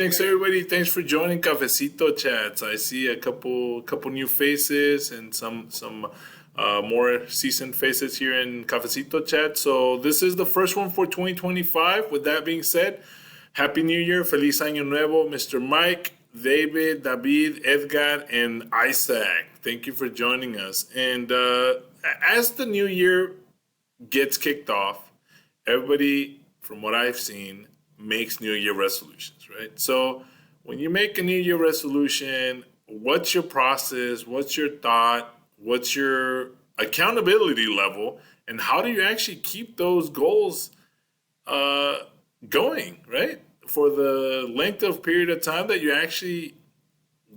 Thanks everybody. Thanks for joining Cafecito Chats. I see a couple new faces and some more seasoned faces here in Cafecito Chat. So this is the first one for 2025. With that being said, Happy New Year, Feliz Año Nuevo, Mr. Mike, David, Edgar, and Isaac. Thank you for joining us. And as the new year gets kicked off, everybody, from what I've seen, makes New Year resolutions, right? So when you make a New Year resolution, what's your process? What's your thought? What's your accountability level? And how do you actually keep those goals uh, going, right? For the length of period of time that you actually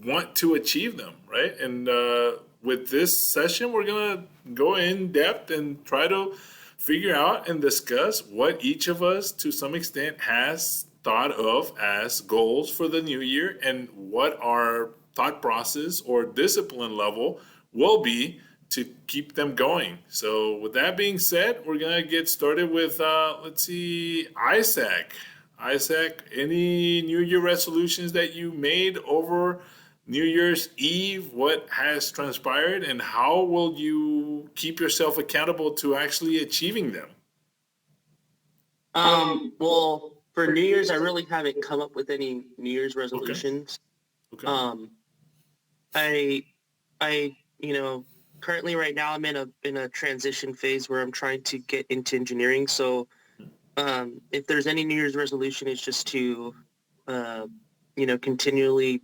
want to achieve them, right? And with this session, we're gonna go in depth and try to figure out and discuss what each of us, to some extent, has thought of as goals for the new year and what our thought process or discipline level will be to keep them going. So, with that being said, we're gonna get started with let's see, Isaac. Isaac, any New Year resolutions that you made over New Year's Eve? What has transpired, and how will you keep yourself accountable to actually achieving them? Well, for New Year's, I really haven't come up with any New Year's Okay. resolutions. Okay. Um, I, I, you know, currently right now I'm in a transition phase where I'm trying to get into engineering. So, if there's any New Year's resolution, it's just to, uh, continually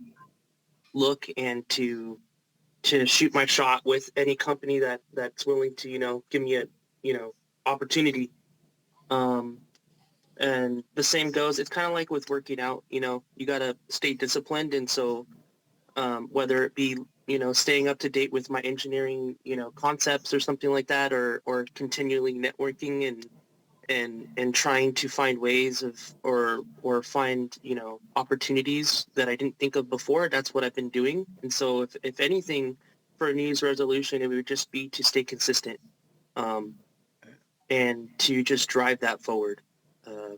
look and to shoot my shot with any company that's willing to, give me a, you know, opportunity. Um, And the same goes, it's kind of like with working out, you got to stay disciplined. And so whether it be, staying up to date with my engineering, concepts or something like that, or continually networking and trying to find ways of, or find, opportunities that I didn't think of before, that's what I've been doing. And so if anything for a New Year's resolution, it would just be to stay consistent, um, and to just drive that forward. Uh,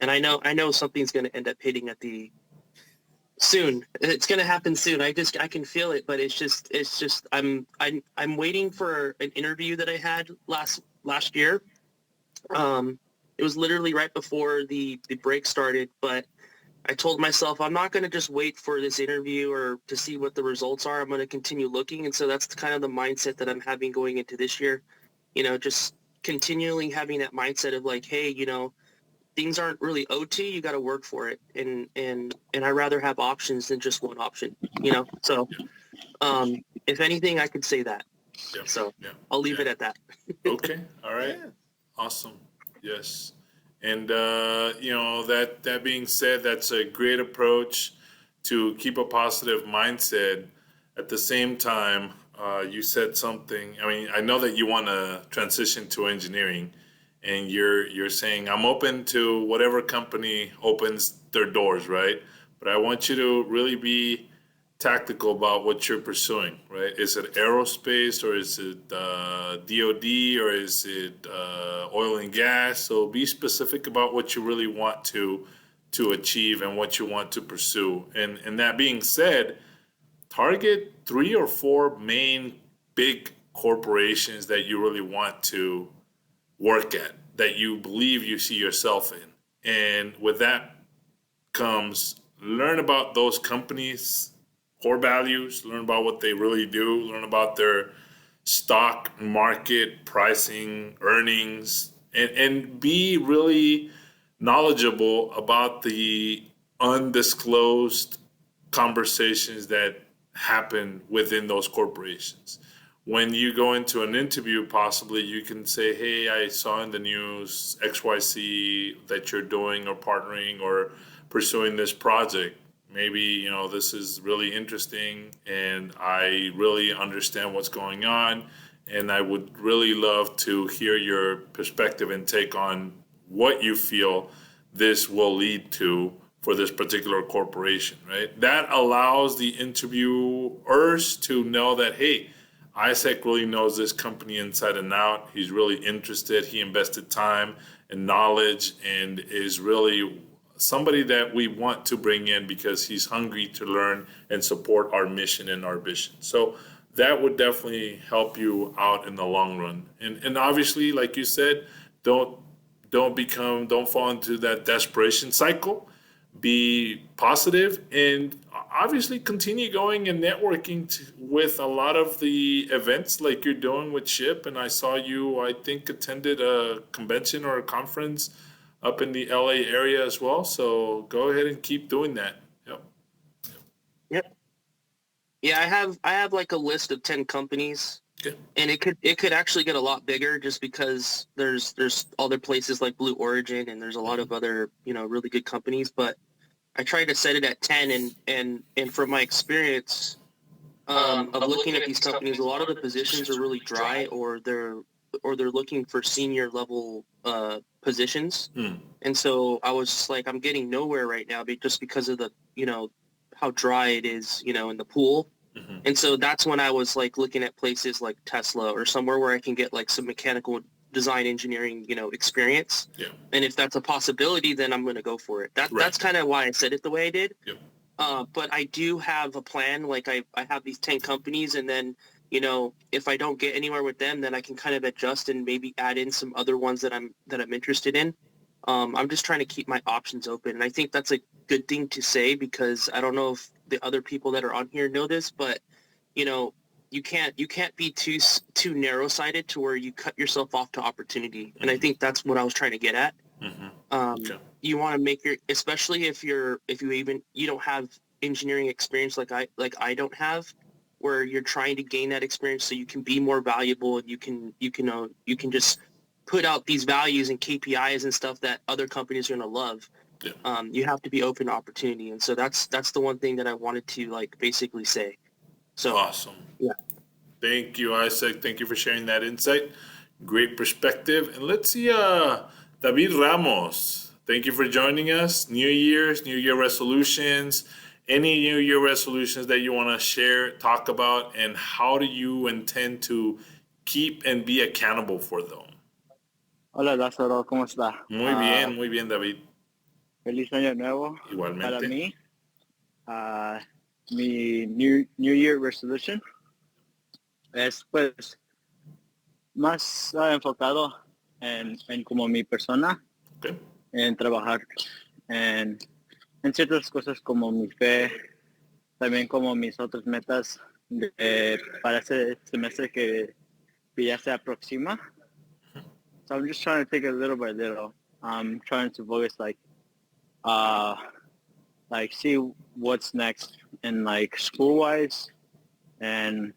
and I know something's going to end up hitting at the soon. It's going to happen soon. I can feel it, but it's just I'm waiting for an interview that I had last year. Um, it was literally right before the break started, but I told myself I'm not going to just wait for this interview or to see what the results are. I'm going to continue looking, and so that's kind of the mindset that I'm having going into this year. Just continually having that mindset of like, hey, things aren't really OT. You got to work for it, and I rather have options than just one option. So Yeah. if anything, I could say that. Yeah. So Yeah. I'll leave Yeah. it at that. Okay. All right. Yeah. Awesome. Yes. And that being said, that's a great approach to keep a positive mindset. At the same time, you said something. I mean, I know that you want to transition to engineering, and you're saying I'm open to whatever company opens their doors, right? But I want you to really be tactical about what you're pursuing, right? Is it aerospace, or is it DoD, or is it oil and gas? So be specific about what you really want to achieve and what you want to pursue. And that being said, target three or four main big corporations that you really want to work at, that you believe you see yourself in. And with that comes, learn about those companies' core values, learn about what they really do, learn about their stock market pricing, earnings, and be really knowledgeable about the undisclosed conversations that happen within those corporations. When you go into an interview, possibly you can say, hey, I saw in the news XYZ that you're doing or partnering or pursuing this project. Maybe, this is really interesting and I really understand what's going on. And I would really love to hear your perspective and take on what you feel this will lead to for this particular corporation, right? That allows the interviewers to know that, hey, Isaac really knows this company inside and out. He's really interested. He invested time and knowledge and is really somebody that we want to bring in because he's hungry to learn and support our mission and our vision. So that would definitely help you out in the long run. And obviously, like you said, don't don't fall into that desperation cycle. Be positive and obviously continue going and networking with a lot of the events like you're doing with Ship. And I saw you, I think, attended a convention or a conference up in the LA area as well. So go ahead and keep doing that. Yep. Yep. Yeah, I have like a list of 10 companies, Okay. and it could actually get a lot bigger just because there's other places like Blue Origin, and there's a lot of other, really good companies, but I try to set it at 10, and from my experience of looking at these companies, a lot of the positions are really dry, or they're looking for senior level positions. Hmm. And so I was just like, I'm getting nowhere right now just because of the, how dry it is, in the pool. Mm-hmm. And so that's when I was like looking at places like Tesla or somewhere where I can get like some mechanical design engineering, experience. Yeah. And if that's a possibility, then I'm going to go for it. Right. That's kind of why I said it the way I did. Yep. But I do have a plan. Like I have these 10 companies, and then, if I don't get anywhere with them, then I can kind of adjust and maybe add in some other ones that I'm interested in. I'm just trying to keep my options open. And I think that's a good thing to say, because I don't know if the other people that are on here know this, but you can't be too narrow-sighted to where you cut yourself off to opportunity. And I think that's what I was trying to get at. Mm-hmm. Okay. You want to make especially if you don't have engineering experience like I don't have, where you're trying to gain that experience so you can be more valuable, and you can just put out these values and KPIs and stuff that other companies are going to love. Yeah. You have to be open to opportunity. And so that's the one thing that I wanted to like basically say. So Awesome. yeah. Thank you, Isaac. Thank you for sharing that insight. Great perspective. And let's see, David Ramos. Thank you for joining us. New Year's, New Year resolutions. Any New Year resolutions that you want to share, talk about, and how do you intend to keep and be accountable for them? Hola Lázaro, ¿cómo está? Muy bien, David. Feliz año nuevo. Para Igualmente. mí, mi New Year resolution es pues más enfocado en como mi persona, Okay. en trabajar en ciertas cosas como mi fe, también como mis otras metas para ese semestre que ya se aproxima. So I'm just trying to take it little by little. I'm trying to focus like see what's next in like school wise and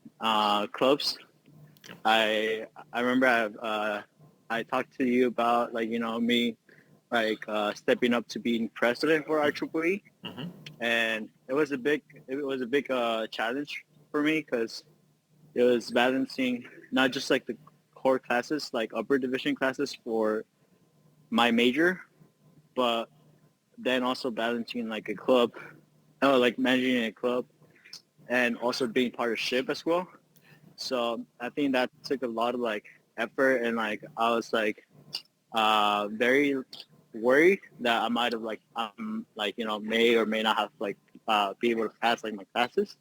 clubs. I remember I talked to you about like me like stepping up to being president for IEEE, Mm-hmm. and it was a big challenge for me because it was balancing not just like the core classes, like upper division classes for my major, but then also balancing like a club, like managing a club, and also being part of SHIP as well. So I think that took a lot of like effort, and like I was like very worried that I might have like may or may not have like be able to pass like my classes.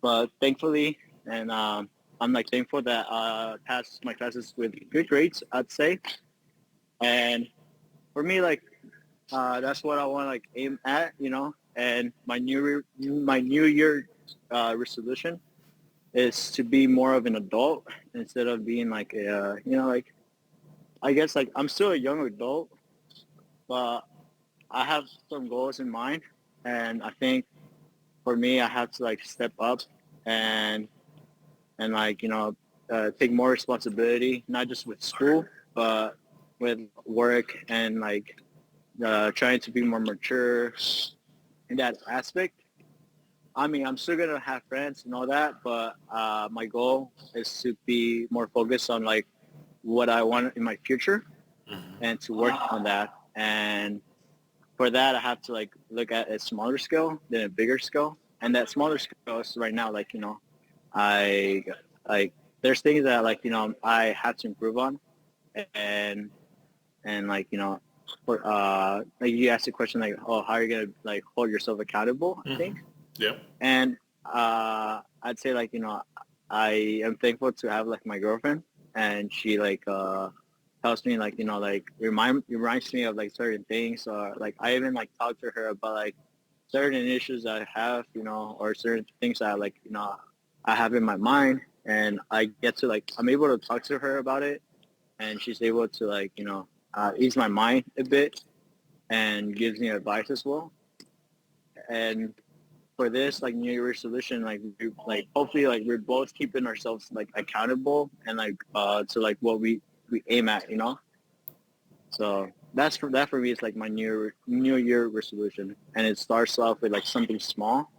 But thankfully, and I'm like thankful that I passed my classes with good grades, I'd say. And for me, like that's what I want to like aim at, And my New Year resolution is to be more of an adult instead of being like a, like I guess like I'm still a young adult, but I have some goals in mind, and I think for me, I have to like step up and like take more responsibility, not just with school, but with work and like trying to be more mature in that aspect. I mean, I'm still gonna have friends and all that, but my goal is to be more focused on like what I want in my future and to work on that. And for that, I have to like look at a smaller scale than a bigger scale. And that smaller scale is right now, like, I like there's things that like, I have to improve on, and like, for like you asked the question like, oh, how are you gonna like hold yourself accountable? I think, Yeah. and I'd say like I am thankful to have like my girlfriend, and she like helps me like like reminds me of like certain things, or like I even like talk to her about like certain issues I have, or certain things that like I have in my mind, and I get to like I'm able to talk to her about it, and she's able to like ease my mind a bit and gives me advice as well. And for this like New Year resolution, like like hopefully like we're both keeping ourselves like accountable and like to like what we aim at, So that for me is like my New Year resolution, and it starts off with like something small,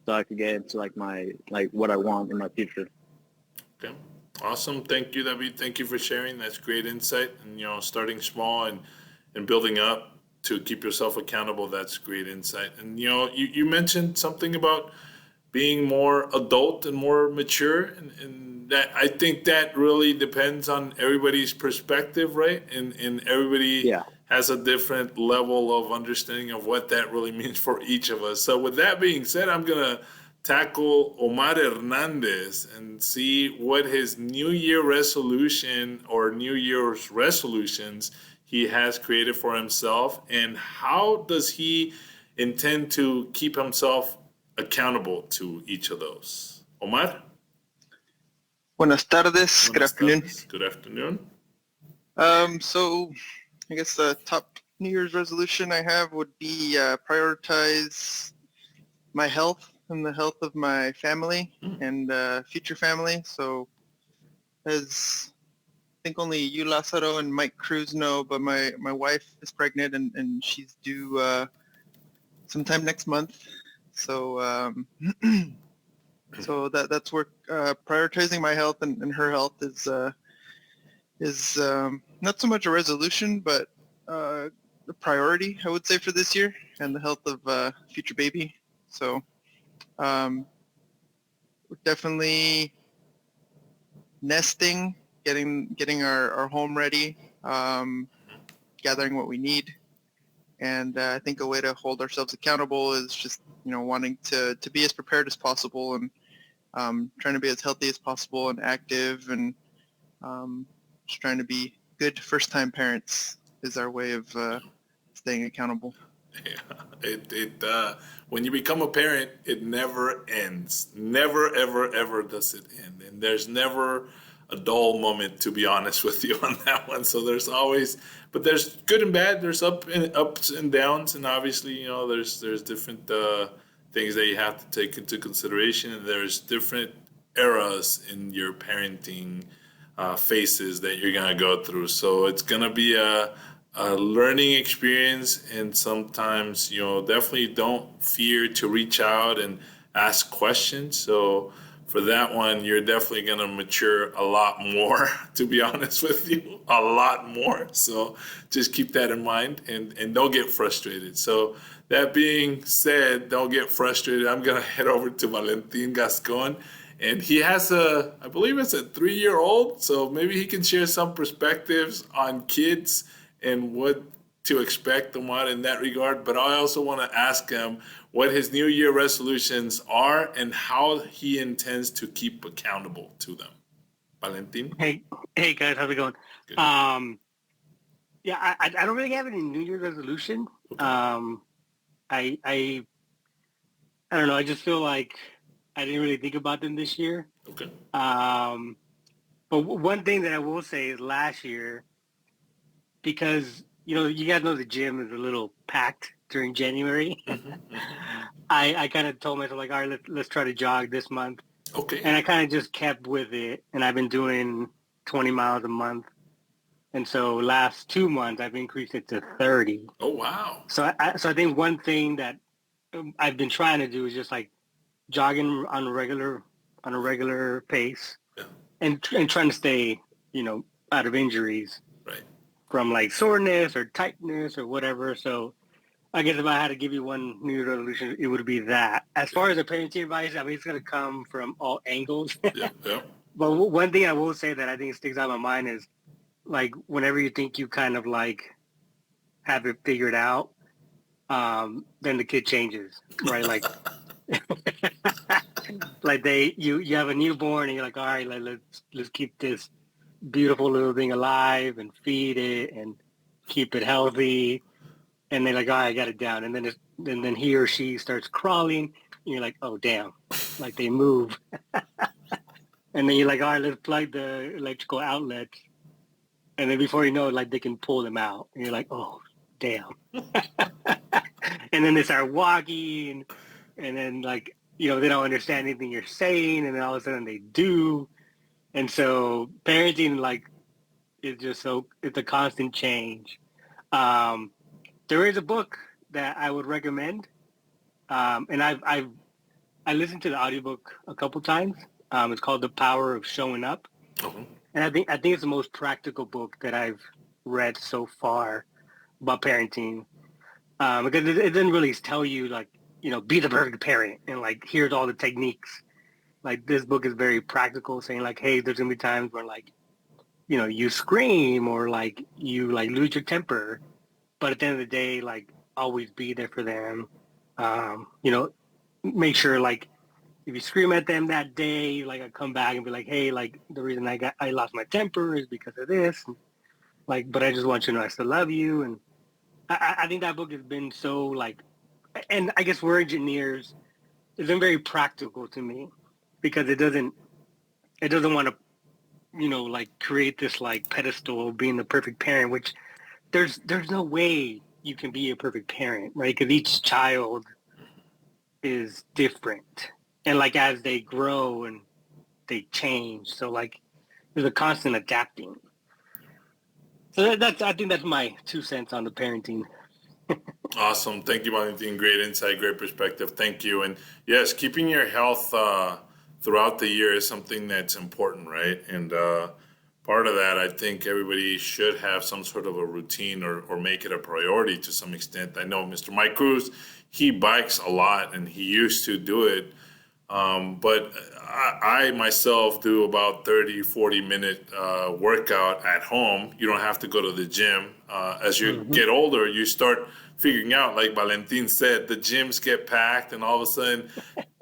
so I could get into like my like what I want in my future. Okay. Awesome. Thank you, David. Thank you for sharing. That's great insight. And starting small and building up to keep yourself accountable. That's great insight. And you mentioned something about being more adult and more mature, and that I think that really depends on everybody's perspective, right? And everybody Yeah. has a different level of understanding of what that really means for each of us. So with that being said, I'm gonna tackle Omar Hernandez and see what his New Year resolution or New Year's resolutions he has created for himself, and how does he intend to keep himself accountable to each of those. Omar? Buenas tardes. Good Buenas afternoon. tardes. Good afternoon. So I guess the top New Year's resolution I have would be prioritize my health and the health of my family and future family. So as I think only you, Lazaro, and Mike Cruz know, but my wife is pregnant and she's due sometime next month. So so that's where prioritizing my health and her health is not so much a resolution, but a priority, I would say, for this year, and the health of future baby. So we're definitely nesting, getting our home ready, gathering what we need. And I think a way to hold ourselves accountable is just, wanting to be as prepared as possible and trying to be as healthy as possible and active, and just trying to be good first-time parents is our way of staying accountable. Yeah, when you become a parent, it never ends. Never, ever, ever does it end. And there's never a dull moment, to be honest with you, on that one. So there's always, but there's good and bad. There's ups and downs, and obviously, there's different things that you have to take into consideration, and there's different eras in your parenting phases that you're gonna go through. So it's gonna be a learning experience, and sometimes definitely don't fear to reach out and ask questions. So for that one, you're definitely going to mature a lot more, to be honest with you, a lot more. So just keep that in mind, and don't get frustrated. So that being said, don't get frustrated. I'm going to head over to Valentin Gascon, and he has I believe it's a 3-year-old. So maybe he can share some perspectives on kids and what to expect them on in that regard. But I also want to ask him what his New Year resolutions are and how he intends to keep accountable to them. Valentin? Hey guys, how's it going? Good. Yeah, I don't really have any New Year's resolution. Okay. I don't know. I just feel like I didn't really think about them this year. Okay. But one thing that I will say is last year, because you guys know the gym is a little packed during January. I kind of told myself like, all right, let's try to jog this month. Okay. And I kind of just kept with it, and I've been doing 20 miles a month. And so last 2 months I've increased it to 30. Oh wow. So I think one thing that I've been trying to do is just like jogging on a regular pace, Yeah. and trying to stay out of injuries. Right. From like soreness or tightness or whatever. So I guess if I had to give you one New Year's resolution, it would be that. As far as the parenting advice, I mean, it's going to come from all angles. Yeah. But one thing I will say that I think sticks out in my mind is, like, whenever you think you kind of like have it figured out, then the kid changes, right? Like, like you have a newborn and you're like, all right, let's keep this beautiful little thing alive and feed it and keep it healthy. And they're like, all right, I got it down. And then he or she starts crawling and you're like, oh, damn, like they move. And then you're like, all right, let's plug the electrical outlets. And then before you know it, like they can pull them out. And you're like, oh, damn. And then they start walking. And then like, they don't understand anything you're saying. And then all of a sudden they do. And so parenting, like, is just it's a constant change. There is a book that I would recommend. And I listened to the audiobook a couple times. It's called The Power of Showing Up. Mhm. And I think it's the most practical book that I've read so far about parenting. Because it doesn't really tell you like, be the perfect parent and like, here's all the techniques. Like this book is very practical, saying like, hey, there's gonna be times where like, you scream or like you like lose your temper. But at the end of the day, like always be there for them. Make sure like if you scream at them that day, like I come back and be like, hey, like the reason I lost my temper is because of this. And, like, but I just want you to know I still love you. And I think that book has been so like, and I guess we're engineers. It's been very practical to me because it doesn't want to, like create this like pedestal of being the perfect parent, which there's no way you can be a perfect parent, right? Because each child is different. And like as they grow and they change. So like there's a constant adapting. So I think that's my 2 cents on the parenting. Awesome. Thank you, Valentin. Great insight, great perspective. Thank you. And yes, keeping your health throughout the year is something that's important, right? And part of that, I think everybody should have some sort of a routine or make it a priority to some extent. I know Mr. Mike Cruz, he bikes a lot and he used to do it. But I myself do about 30, 40-minute workout at home. You don't have to go to the gym. As you get older, you start figuring out, like Valentin said, the gyms get packed and all of a sudden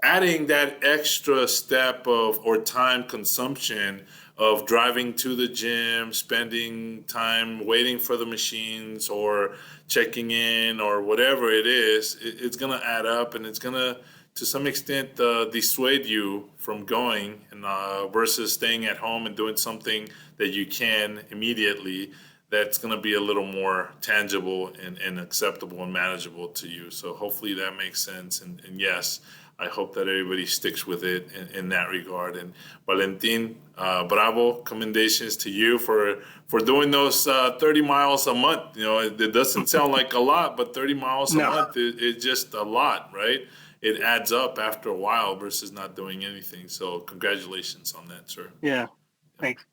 adding that extra step of or time consumption of driving to the gym, spending time waiting for the machines or checking in or whatever it is, it's going to add up and it's going to some extent dissuade you from going and versus staying at home and doing something that you can immediately that's going to be a little more tangible and acceptable and manageable to you. So hopefully that makes sense. And yes, I hope that everybody sticks with it in that regard. And Valentin, bravo, commendations to you for doing those 30 miles a month. It doesn't sound like a lot, but 30 miles a month is just a lot, right? It adds up after a while versus not doing anything. So congratulations on that, sir. Yeah, thanks.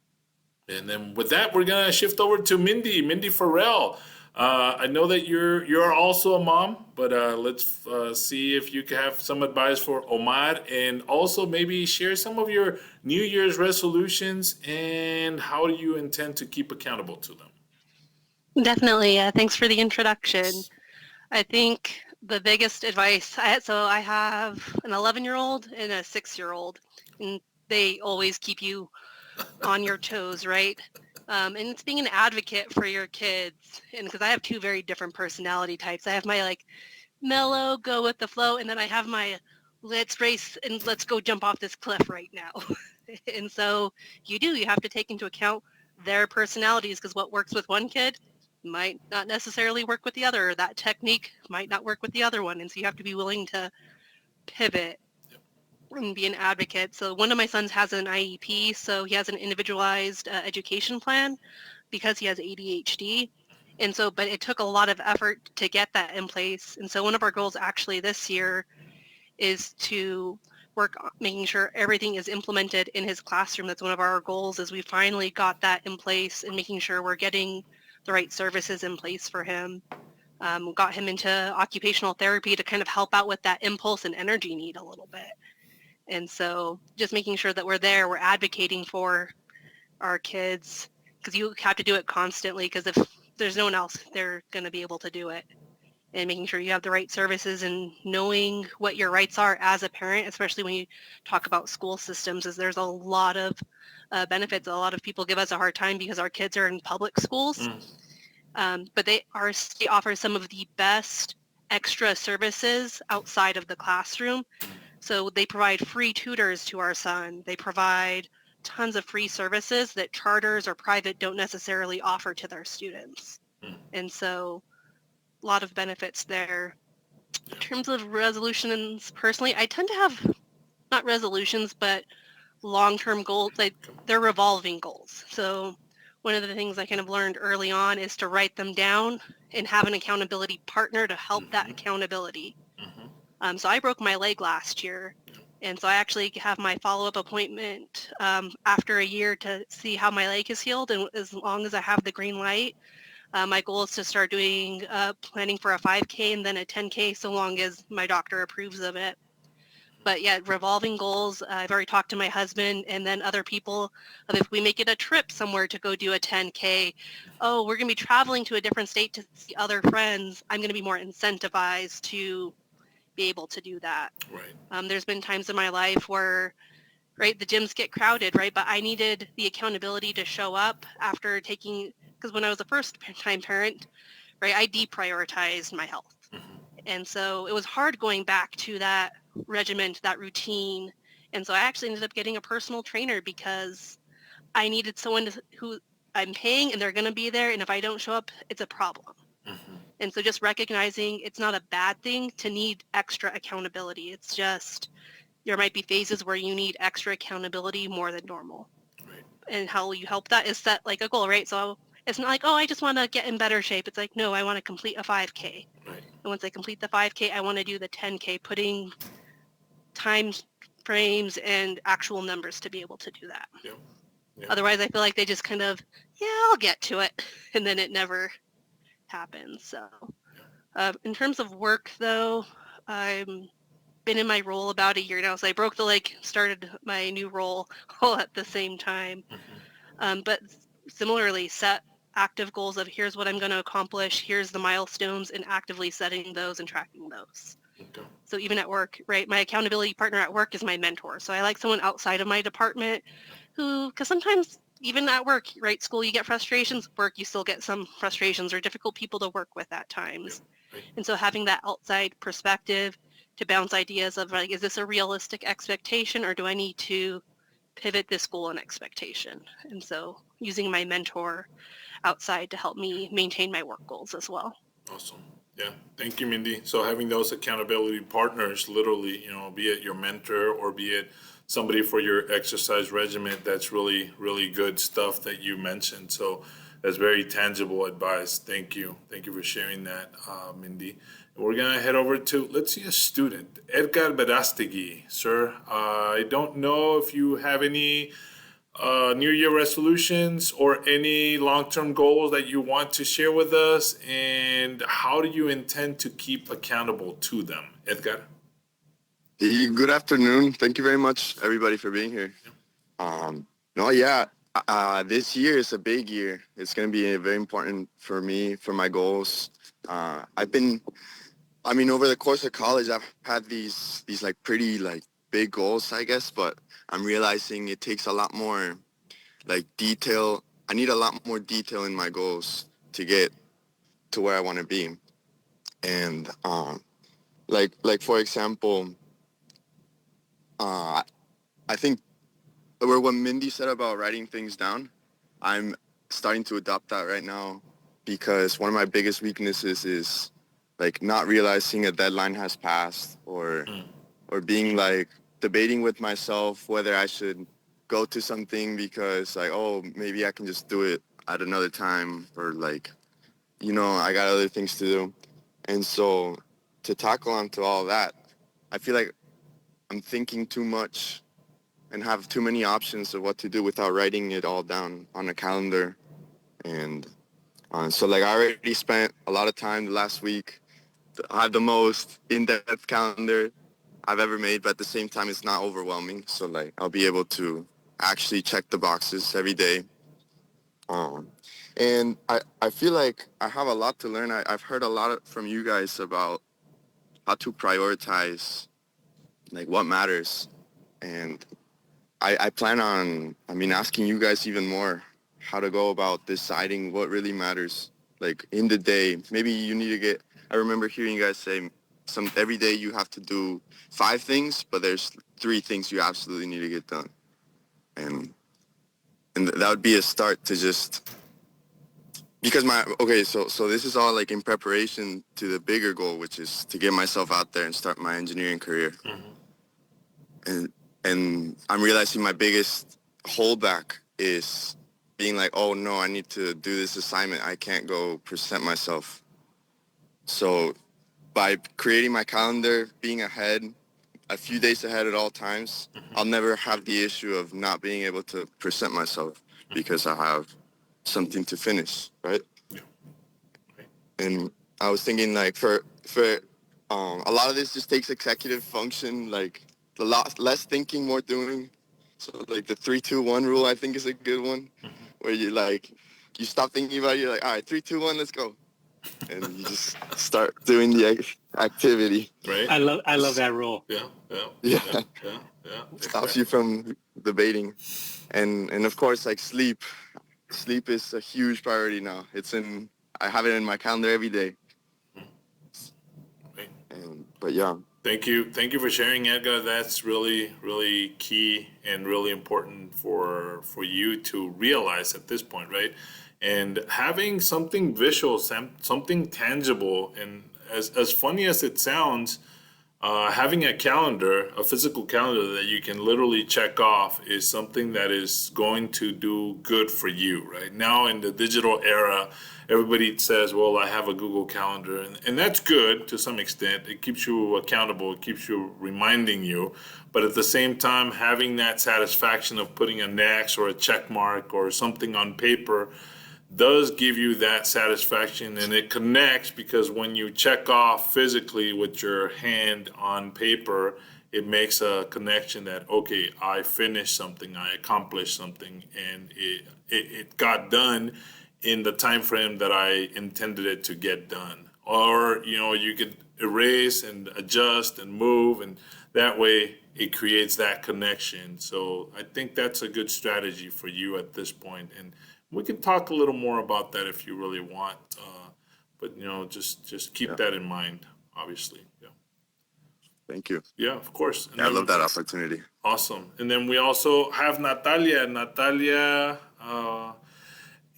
And then with that, we're gonna shift over to Mindy Farrell. I know that you're also a mom, but let's see if you can have some advice for Omar, and also maybe share some of your New Year's resolutions and how do you intend to keep accountable to them. Definitely. Thanks for the introduction. I think the biggest advice, I have an 11-year-old and a 6-year-old, and they always keep you on your toes, right? And it's being an advocate for your kids. And because I have two very different personality types. I have my like mellow, go with the flow, and then I have my let's race and let's go jump off this cliff right now. And so you have to take into account their personalities, because what works with one kid might not necessarily work with the other, or that technique might not work with the other one. And so you have to be willing to pivot and be an advocate. So one of my sons has an IEP, so he has an individualized education plan because he has ADHD. And so, but it took a lot of effort to get that in place. And so one of our goals actually this year is to work on making sure everything is implemented in his classroom. That's one of our goals, is we finally got that in place and making sure we're getting the right services in place for him. Got him into occupational therapy to kind of help out with that impulse and energy need a little bit. And so just making sure that we're there, we're advocating for our kids, because you have to do it constantly, because if there's no one else they're going to be able to do it. And making sure you have the right services and knowing what your rights are as a parent, especially when you talk about school systems, is there's a lot of benefits. A lot of people give us a hard time because our kids are in public schools, but our state offers some of the best extra services outside of the classroom. So they provide free tutors to our son. They provide tons of free services that charters or private don't necessarily offer to their students. And so a lot of benefits there. In terms of resolutions, personally, I tend to have not resolutions, but long-term goals. They're revolving goals. So one of the things I kind of learned early on is to write them down and have an accountability partner to help that accountability. So I broke my leg last year, and so I actually have my follow-up appointment after a year to see how my leg has healed, and as long as I have the green light, my goal is to start doing planning for a 5K and then a 10K so long as my doctor approves of it. But yeah, revolving goals. I've already talked to my husband and then other people of if we make it a trip somewhere to go do a 10K, oh, we're going to be traveling to a different state to see other friends. I'm going to be more incentivized to be able to do that. Right. There's been times in my life where, right, the gyms get crowded, right, but I needed the accountability to show up after taking, because when I was a first-time parent, right, I deprioritized my health. And so it was hard going back to that regiment, that routine. And so I actually ended up getting a personal trainer because I needed someone who I'm paying and they're going to be there. And if I don't show up, it's a problem. And so just recognizing it's not a bad thing to need extra accountability. It's just there might be phases where you need extra accountability more than normal. Right. And how you help that is set like a goal, right? So it's not like, oh, I just want to get in better shape. It's like, no, I want to complete a 5K. Right. And once I complete the 5K, I want to do the 10K, putting time frames and actual numbers to be able to do that. Yeah. Yeah. Otherwise, I feel like they just kind of, yeah, I'll get to it. And then it never happens. So in terms of work, though, I've been in my role about a year now. So I broke the leg, started my new role all at the same time. But similarly, set active goals of here's what I'm going to accomplish, here's the milestones, and actively setting those and tracking those. Okay. So even at work, right, my accountability partner at work is my mentor. So I like someone outside of my department who, because sometimes even at work, right, school, you get frustrations, work, you still get some frustrations or difficult people to work with at times. Yeah. Right. And so having that outside perspective to bounce ideas of like, is this a realistic expectation or do I need to pivot this goal and expectation? And so using my mentor outside to help me maintain my work goals as well. Awesome. Yeah. Thank you, Mindy. So having those accountability partners, literally, be it your mentor or be it somebody for your exercise regimen, that's really, really good stuff that you mentioned. So that's very tangible advice. Thank you. Thank you for sharing that, Mindy. We're going to head over to, let's see, a student, Edgar Verastegui. Sir, I don't know if you have any New Year resolutions or any long-term goals that you want to share with us, and how do you intend to keep accountable to them? Edgar? Good afternoon. Thank you very much, everybody, for being here. This year is a big year. It's going to be very important for me, for my goals. Over the course of college, I've had these like pretty like big goals, I guess, but I'm realizing it takes a lot more like detail. I need a lot more detail in my goals to get to where I want to be. And like for example, I think what Mindy said about writing things down, I'm starting to adopt that right now because one of my biggest weaknesses is like not realizing a deadline has passed or being like debating with myself whether I should go to something because like, oh, maybe I can just do it at another time or like, I got other things to do. And so to tackle onto all that, I feel like I'm thinking too much and have too many options of what to do without writing it all down on a calendar. And so like I already spent a lot of time the last week. I have the most in-depth calendar I've ever made, but at the same time, it's not overwhelming. So like I'll be able to actually check the boxes every day. And I feel like I have a lot to learn. I've heard a lot from you guys about how to prioritize, like what matters. And I plan on, asking you guys even more how to go about deciding what really matters. Like in the day, maybe you need to I remember hearing you guys say every day you have to do 5 things, but there's 3 things you absolutely need to get done. And that would be a start to just, because so this is all like in preparation to the bigger goal, which is to get myself out there and start my engineering career. And I'm realizing my biggest holdback is being like, oh no, I need to do this assignment. I can't go present myself. So by creating my calendar, being ahead, a few days ahead at all times, I'll never have the issue of not being able to present myself because I have something to finish, right? Yeah. And I was thinking like for a lot of this just takes executive function, like the lot less thinking, more doing. So like the 3-2-1 rule, I think is a good one, where you stop thinking about it, you're like, all right, 3-2-1, let's go, and you just start doing the activity. Right. I love that rule. Yeah. Stops you from debating, and of course like sleep is a huge priority now. I have it in my calendar every day. Right. But yeah. Thank you for sharing, Edgar. That's really, really key and really important for you to realize at this point, right? And having something visual, something tangible, and as funny as it sounds, having a physical calendar that you can literally check off is something that is going to do good for you. Right now in the digital era, everybody says, well, I have a Google Calendar, and that's good to some extent. It keeps you accountable, it keeps you reminding you, but at the same time, having that satisfaction of putting an X or a check mark or something on paper does give you that satisfaction, and it connects, because when you check off physically with your hand on paper, it makes a connection that, okay, I finished something, I accomplished something, and it got done in the time frame that I intended it to get done. Or you could erase and adjust and move, and that way it creates that connection. So I think that's a good strategy for you at this point, and we can talk a little more about that if you really want, but just keep that in mind, obviously. Yeah. Thank you. Yeah, of course. And I then, love that opportunity. awesome. And then we also have Natalia. Natalia,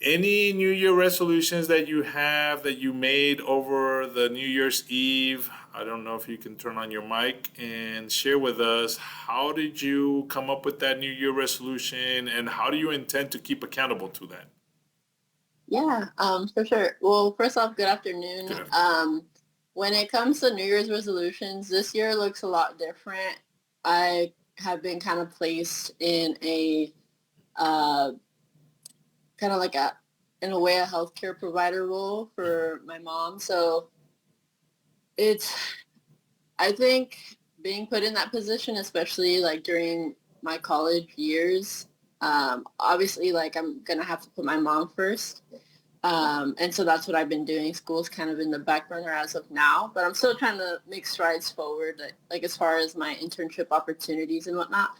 any New Year resolutions that you made over the New Year's Eve? I don't know if you can turn on your mic and share with us, how did you come up with that New Year resolution, and how do you intend to keep accountable to that? Yeah, for sure. Well, first off, good afternoon. Good afternoon. When it comes to New Year's resolutions, this year looks a lot different. I have been kind of placed in a kind of like in a way, a healthcare provider role for my mom. So I think being put in that position, especially like during my college years, obviously like I'm going to have to put my mom first. And so that's what I've been doing. School's kind of in the back burner as of now, but I'm still trying to make strides forward, like as far as my internship opportunities and whatnot.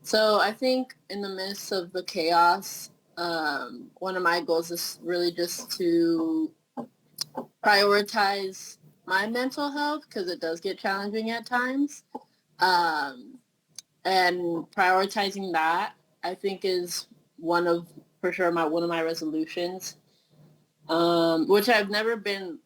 So I think in the midst of the chaos, one of my goals is really just to prioritize my mental health, because it does get challenging at times. And prioritizing that, I think, is one of my resolutions, which I've never been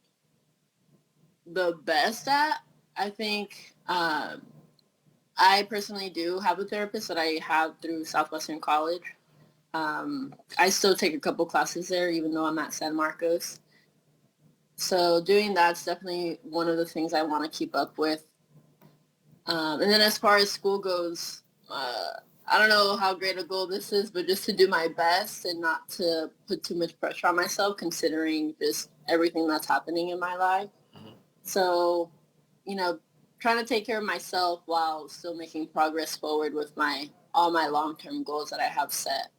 the best at. I think I personally do have a therapist that I have through Southwestern College. I still take a couple classes there, even though I'm at San Marcos. So doing that's definitely one of the things I want to keep up with. And then as far as school goes, I don't know how great a goal this is, but just to do my best and not to put too much pressure on myself, considering just everything that's happening in my life. Mm-hmm. So, trying to take care of myself while still making progress forward with all my long-term goals that I have set.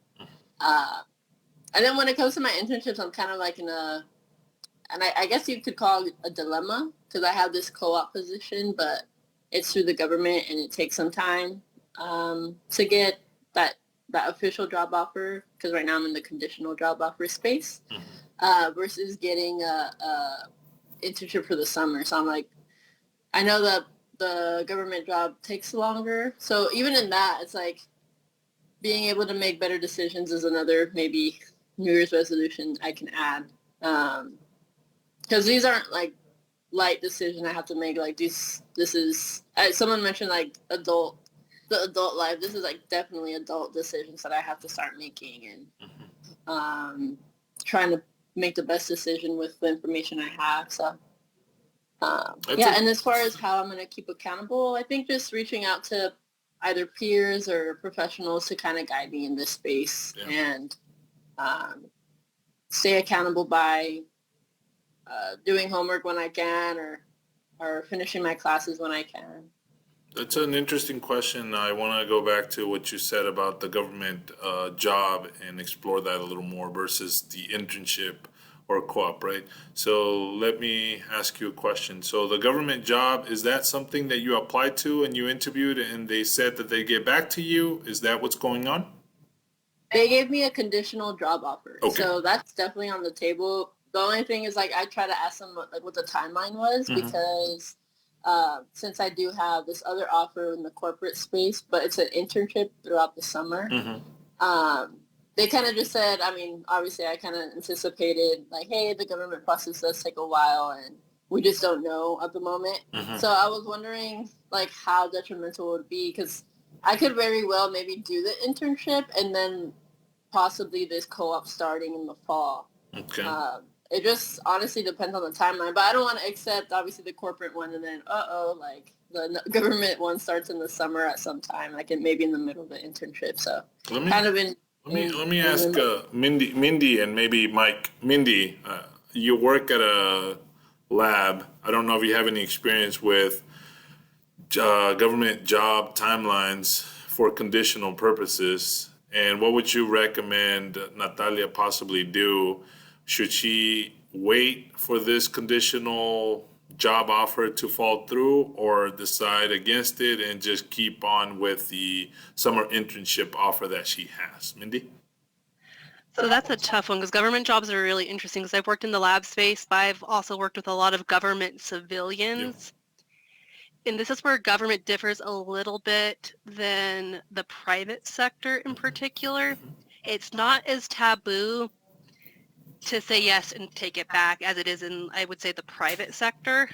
And then when it comes to my internships, I'm kind of like in a, and I guess you could call it a dilemma, because I have this co-op position, but it's through the government and it takes some time to get that official job offer, because right now I'm in the conditional job offer space, versus getting a internship for the summer. So I'm like, I know that the government job takes longer. So even in that, it's like being able to make better decisions is another maybe New Year's resolution I can add. Because these aren't like light decision I have to make. Like this is, someone mentioned like the adult life. This is like definitely adult decisions that I have to start making, and trying to make the best decision with the information I have. So yeah, and as far as how I'm going to keep accountable, I think just reaching out to either peers or professionals to kind of guide me in this space, and stay accountable by doing homework when I can, or finishing my classes when I can. That's an interesting question. I want to go back to what you said about the government job and explore that a little more versus the internship or co-op, right? So let me ask you a question. So the government job, is that something that you applied to and you interviewed and they said that they get back to you? Is that what's going on? They gave me a conditional job offer. Okay. So that's definitely on the table. The only thing is, like, I try to ask them what the timeline was, because since I do have this other offer in the corporate space, but it's an internship throughout the summer, they kind of just said, I mean, obviously I kind of anticipated, like, hey, the government process does take a while and we just don't know at the moment. So I was wondering, like, how detrimental it would be, because I could very well maybe do the internship and then possibly this co-op starting in the fall. Okay. It just honestly depends on the timeline, but I don't want to accept obviously the corporate one and then like the government one starts in the summer at some time, like maybe in the middle of the internship. So Let me ask Mindy and maybe Mike. Mindy, you work at a lab. I don't know if you have any experience with government job timelines for conditional purposes, and what would you recommend Natalia possibly do? Should she wait for this conditional job offer to fall through, or decide against it and just keep on with the summer internship offer that she has? Mindy? So that's a tough one, because government jobs are really interesting, because I've worked in the lab space, but I've also worked with a lot of government civilians. And this is where government differs a little bit than the private sector in particular. It's not as taboo to say yes and take it back as it is in, I would say, the private sector,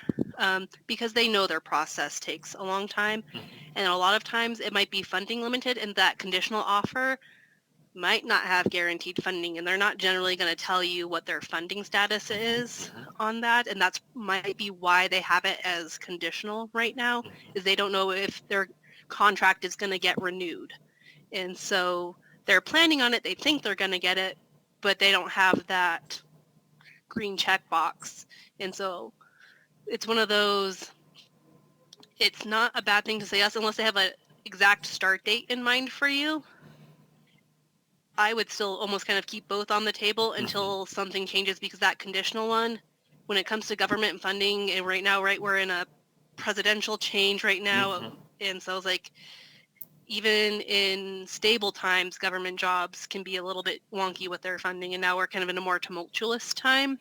because they know their process takes a long time. And a lot of times it might be funding limited, and that conditional offer might not have guaranteed funding, and they're not generally going to tell you what their funding status is on that. And that's might be why they have it as conditional right now, is they don't know if their contract is going to get renewed. And so they're planning on it. They think they're going to get it, but they don't have that green check box. And so it's one of those, it's not a bad thing to say yes unless they have an exact start date in mind for you. I would still almost kind of keep both on the table until something changes, because that conditional one, when it comes to government funding, and right now, we're in a presidential change right now. And so it's like, even in stable times, government jobs can be a little bit wonky with their funding, and now we're kind of in a more tumultuous time.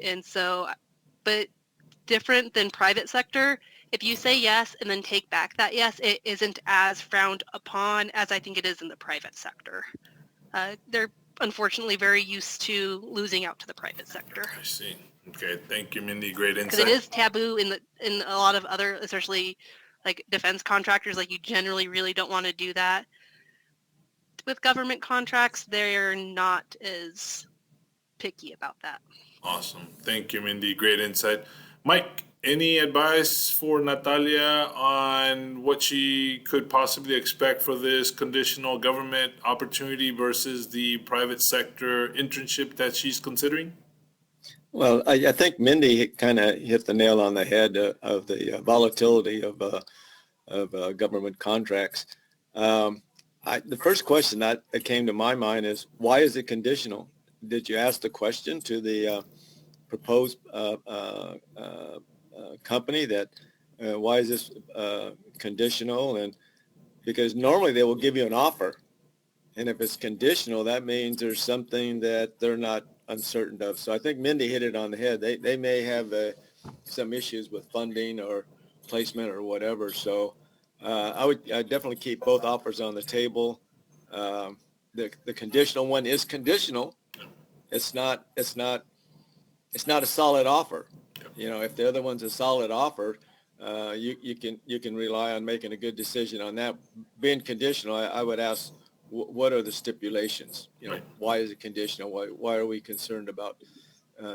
And so, but different than private sector, if you say yes and then take back that yes, it isn't as frowned upon as I think it is in the private sector. They're unfortunately very used to losing out to the private sector. I see. Okay, thank you, Mindy. Great insight. Because it is taboo in a lot of other, especially like defense contractors. Like, you generally really don't want to do that. With government contracts, they're not as picky about that. Awesome. Thank you, Mindy. Great insight. Mike, any advice for Natalia on what she could possibly expect for this conditional government opportunity versus the private sector internship that she's considering? Well, I think Mindy kind of hit the nail on the head of the volatility of government contracts. The first question that came to my mind is, why is it conditional? Did you ask the question to the proposed company that why is this conditional? And because normally they will give you an offer, and if it's conditional, that means there's something that they're not uncertain of. So I think Mindy hit it on the head. They may have some issues with funding or placement or whatever. So I'd definitely keep both offers on the table. The conditional one is conditional. It's not a solid offer. If the other one's a solid offer, you can rely on making a good decision on that. Being conditional, I would ask, what are the stipulations? Why is it conditional? Why are we concerned about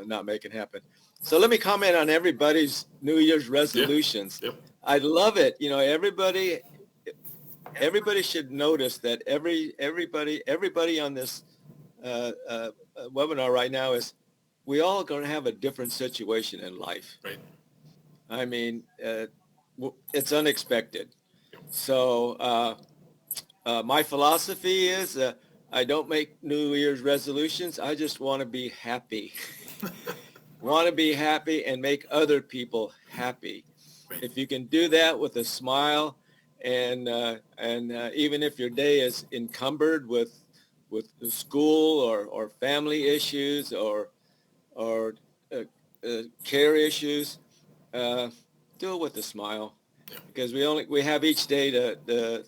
not making it happen? So let me comment on everybody's New Year's resolutions. Yep. I love it. Everybody should notice that everybody on this webinar right now is, we all going to have a different situation in life. Right. I mean, it's unexpected. So my philosophy is I don't make New Year's resolutions. I just want to be happy. Want to be happy and make other people happy. Right. If you can do that with a smile, and even if your day is encumbered with school or family issues or care issues, do it with a smile, because we have each day to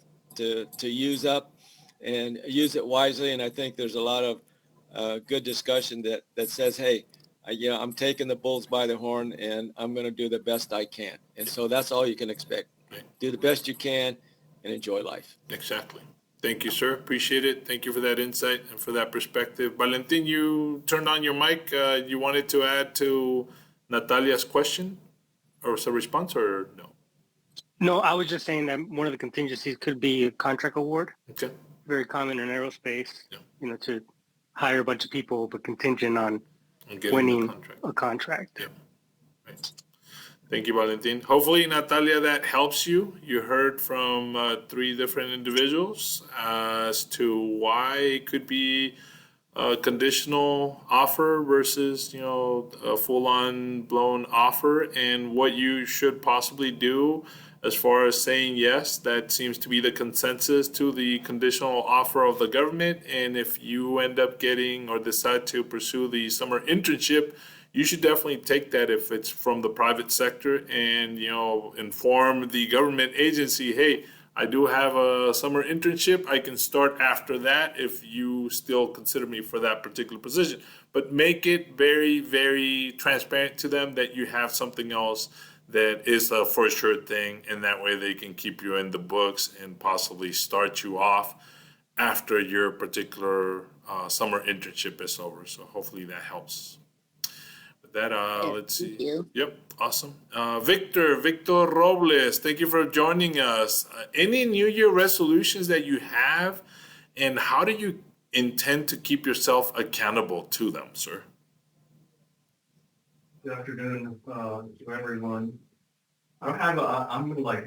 use up and use it wisely. And I think there's a lot of good discussion that says, hey, I'm taking the bulls by the horn and I'm going to do the best I can. And so that's all you can expect. Right. Do the best you can and enjoy life. Exactly. Thank you, sir. Appreciate it. Thank you for that insight and for that perspective. Valentin, you turned on your mic. You wanted to add to Natalia's question or a response, or no? No, I was just saying that one of the contingencies could be a contract award. Okay. Very common in aerospace, Yeah. To hire a bunch of people, but contingent on And getting winning the contract. a contract. Yeah. Right. Thank you, Valentin. Hopefully, Natalia, that helps you. You heard from 3 different individuals as to why it could be a conditional offer versus, a full-on blown offer, and what you should possibly do as far as saying yes. That seems to be the consensus to the conditional offer of the government. And if you end up getting or decide to pursue the summer internship, you should definitely take that if it's from the private sector, and inform the government agency, hey, I do have a summer internship. I can start after that if you still consider me for that particular position. But make it very, very transparent to them that you have something else that is a for sure thing, and that way they can keep you in the books and possibly start you off after your particular summer internship is over. So hopefully that helps. With that, let's see. Thank you. Yep, awesome. Victor Robles, thank you for joining us. Any New Year resolutions that you have, and how do you intend to keep yourself accountable to them, sir? Good afternoon to everyone. I'm like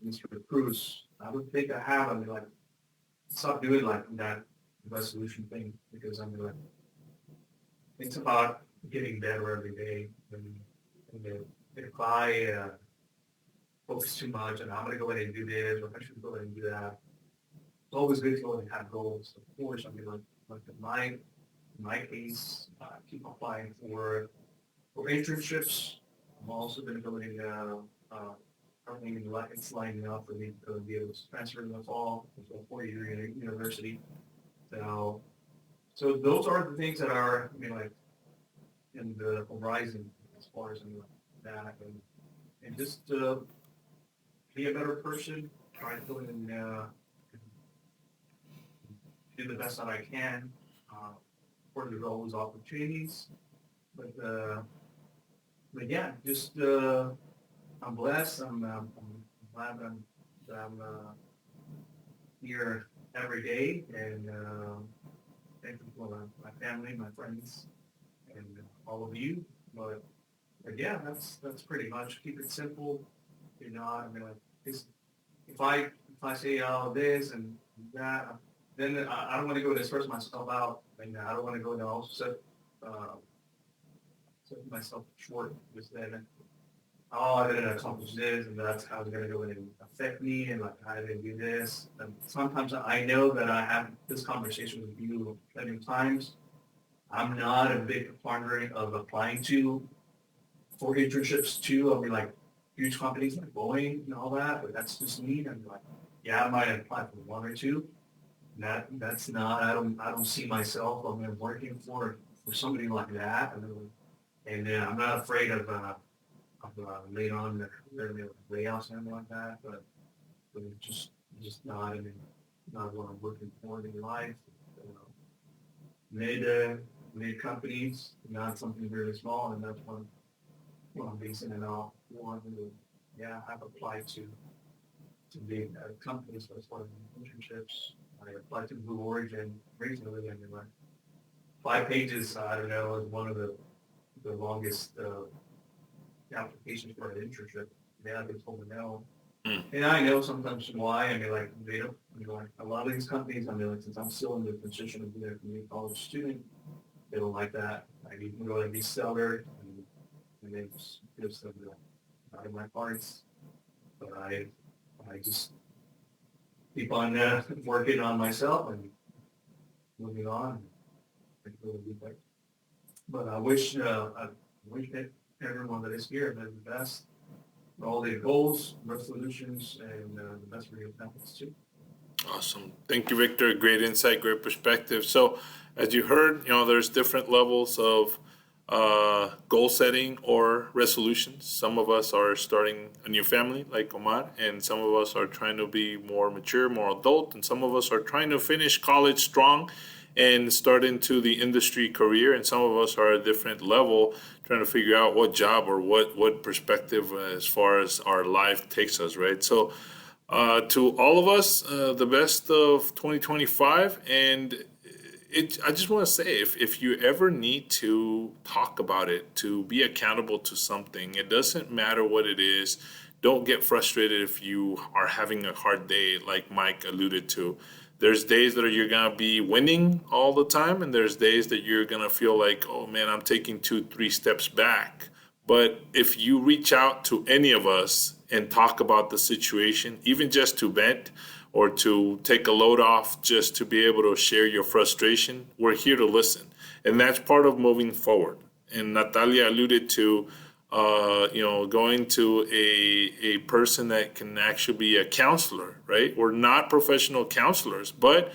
Mr. Cruz. I would think I have. Stop doing like that resolution thing, because it's about getting better every day. And if I focus too much and I'm going to go ahead and do this, or I should go ahead and do that, it's always good to go ahead and have goals. Of course, like in my case, keep applying for internships. I'm also going to go ahead and it's lining up for me to be able to transfer in the fall to a 4-year university. So those are the things that are in the horizon as far as that, and just be a better person. Try to go and do the best that I can. Of course, there's always opportunities, but yeah, just I'm blessed. I'm glad that I'm here every day, and thankful for my family, my friends, and all of you. But yeah, that's pretty much. Keep it simple. If I say all this and that. Then I don't want to go and stress myself out. And I don't want to go and also set myself short because then, oh, I didn't accomplish this, and that's how it's going to go in and affect me, and like I didn't do this. And sometimes I know that I have this conversation with you many times. I'm not a big proponent of applying for internships too. I mean, like huge companies like Boeing and all that, but that's just me. I'm like, yeah, I might apply for one or two. That's not. I don't see myself. I'm working for somebody like that, and I'm not afraid of later on their layoffs and like that. But it's just not. I mean, not what I'm looking for in life. Mid companies, not something really small, and that's what I'm basing it off. Yeah, I've applied to big companies as far as internships. I applied to Blue Origin recently, and like 5 pages. I don't know, is one of the longest applications for an internship. Yeah, they told me no. And I know sometimes why. I mean, like they don't. Like a lot of these companies. I mean, like since I'm still in the position of being a college student, they don't like that. I need to go and be seller, and they just gives them out of my parts. But I just keep on working on myself and moving on. But I wish that everyone that is here does the best, all their goals, resolutions, and the best for your families too. Awesome. Thank you, Victor. Great insight, great perspective. So, as you heard, there's different levels of goal setting or resolutions. Some of us are starting a new family, like Omar, and some of us are trying to be more mature, more adult, and some of us are trying to finish college strong and start into the industry career, and some of us are at a different level trying to figure out what job or what perspective as far as our life takes us, right? So to all of us, the best of 2025. And I just want to say, if you ever need to talk about it, to be accountable to something, it doesn't matter what it is. Don't get frustrated if you are having a hard day, like Mike alluded to. There's days that you're going to be winning all the time, and there's days that you're going to feel like, oh man, I'm taking 2-3 steps back. But if you reach out to any of us and talk about the situation, even just to vent or to take a load off, just to be able to share your frustration, we're here to listen. And that's part of moving forward. And Natalia alluded to, going to a person that can actually be a counselor, right? We're not professional counselors, but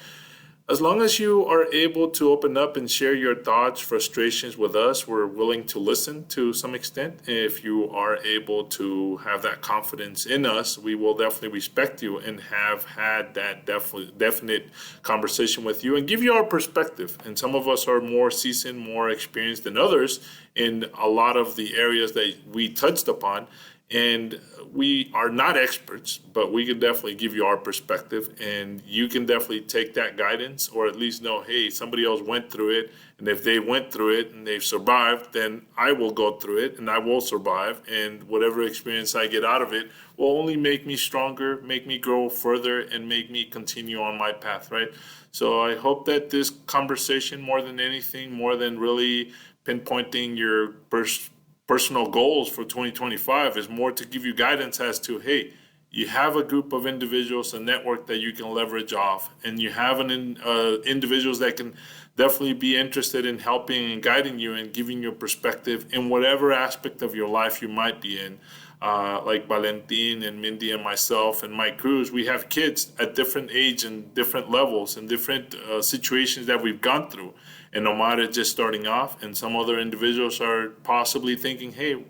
as long as you are able to open up and share your thoughts, frustrations with us, we're willing to listen to some extent. If you are able to have that confidence in us, we will definitely respect you and have had that definite conversation with you and give you our perspective. And some of us are more seasoned, more experienced than others in a lot of the areas that we touched upon. And we are not experts, but we can definitely give you our perspective, and you can definitely take that guidance, or at least know, hey, somebody else went through it, and if they went through it and they've survived, then I will go through it and I will survive, and whatever experience I get out of it will only make me stronger, make me grow further, and make me continue on my path, right? So I hope that this conversation, more than anything, more than really pinpointing your personal goals for 2025, is more to give you guidance as to, hey, you have a group of individuals, a network that you can leverage off, and you have individuals that can definitely be interested in helping and guiding you and giving you perspective in whatever aspect of your life you might be in. Like Valentin and Mindy and myself and Mike Cruz, we have kids at different age and different levels and different situations that we've gone through. And Omar is just starting off, and some other individuals are possibly thinking, hey,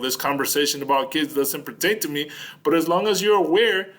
this conversation about kids doesn't pertain to me. But as long as you're aware,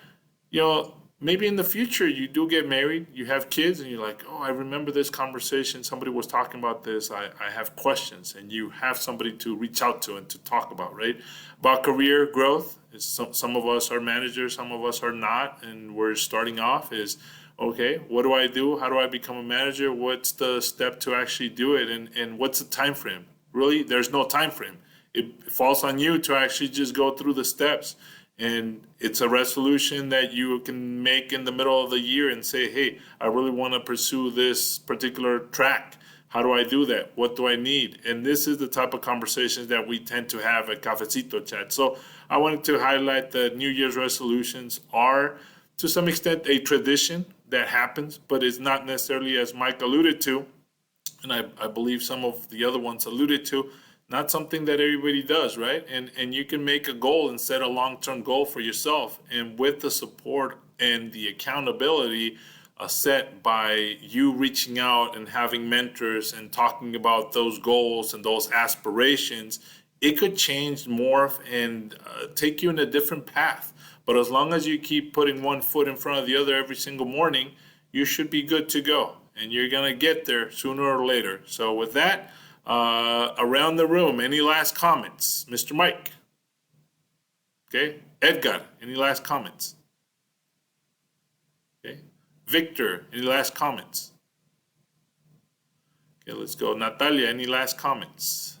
maybe in the future you do get married, you have kids, and you're like, oh, I remember this conversation. Somebody was talking about this. I have questions, and you have somebody to reach out to and to talk about, right? About career growth. Some of us are managers, some of us are not, and we're starting off is, okay, what do I do? How do I become a manager? What's the step to actually do it? And what's the time frame? Really, there's no time frame. It falls on you to actually just go through the steps. And It's a resolution that you can make in the middle of the year and say, hey, I really want to pursue this particular track. How do I do that? What do I need? And this is the type of conversations that we tend to have at Cafecito Chat. So I wanted to highlight that New Year's resolutions are, to some extent, a tradition that happens, but it's not necessarily, as Mike alluded to, and I believe some of the other ones alluded to, not something that everybody does, right? And you can make a goal and set a long-term goal for yourself. And with the support and the accountability set by you reaching out and having mentors and talking about those goals and those aspirations, it could change, morph, and take you in a different path. But as long as you keep putting one foot in front of the other every single morning, you should be good to go. And you're going to get there sooner or later. So with that, around the room, any last comments? Mr. Mike? Okay. Edgar, any last comments? Okay. Victor, any last comments? Okay, let's go. Natalia, any last comments?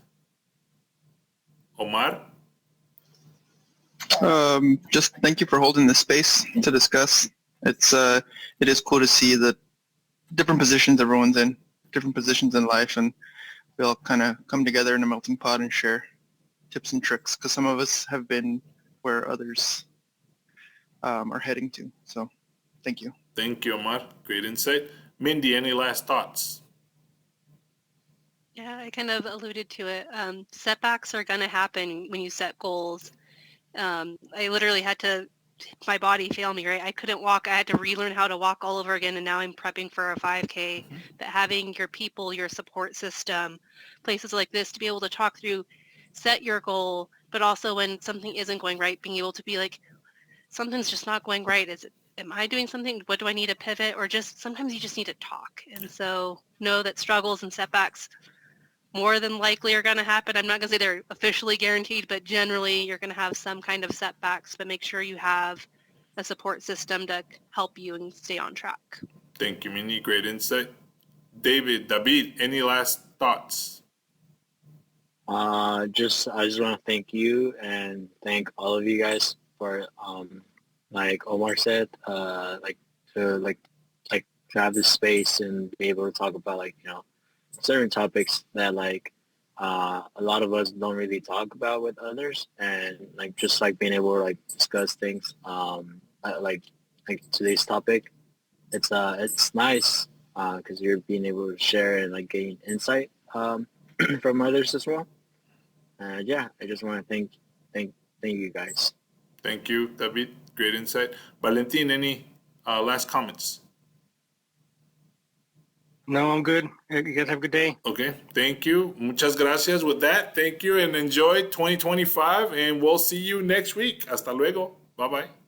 Omar? Just thank you for holding this space to discuss. It is cool to see the different positions everyone's in, different positions in life, and we all kind of come together in a melting pot and share tips and tricks, because some of us have been where others are heading to. So thank you. Thank you, Omar. Great insight. Mindy, any last thoughts? Yeah, I kind of alluded to it. Setbacks are going to happen when you set goals. I literally had to, my body failed me, right? I couldn't walk. I had to relearn how to walk all over again, and now I'm prepping for a 5K. But having your people, your support system, places like this to be able to talk through, set your goal, but also when something isn't going right, being able to be like, something's just not going right. Am I doing something? What do I need to pivot? Or just sometimes you just need to talk. And so know that struggles and setbacks more than likely are going to happen. I'm not going to say they're officially guaranteed, but generally you're going to have some kind of setbacks, but make sure you have a support system to help you and stay on track. Thank you, Minnie. Great insight. David, any last thoughts? I just want to thank you and thank all of you guys for, like Omar said, to have this space and be able to talk about certain topics that a lot of us don't really talk about with others, and just being able to discuss things like today's topic. It's nice because you're being able to share and gain insight from others as well. Yeah, I just want to thank you guys. Thank you, David. Great insight. Valentin, any last comments? No, I'm good. You guys have a good day. Okay, thank you. Muchas gracias. With that, thank you and enjoy 2025, and we'll see you next week. Hasta luego. Bye-bye.